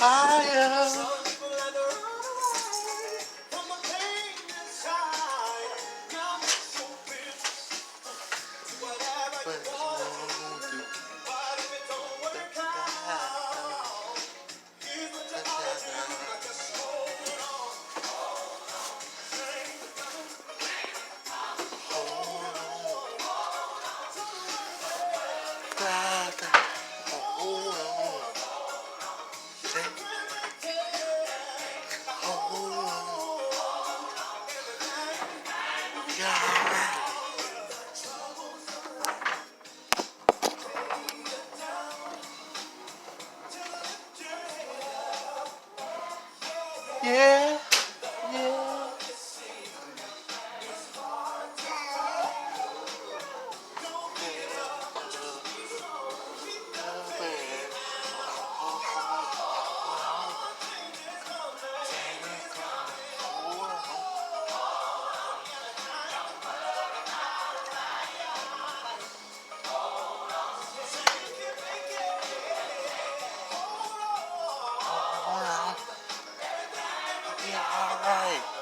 higher. But you won't do hold on, hold on, yeah, yeah, yeah. Hold on, yeah, alright.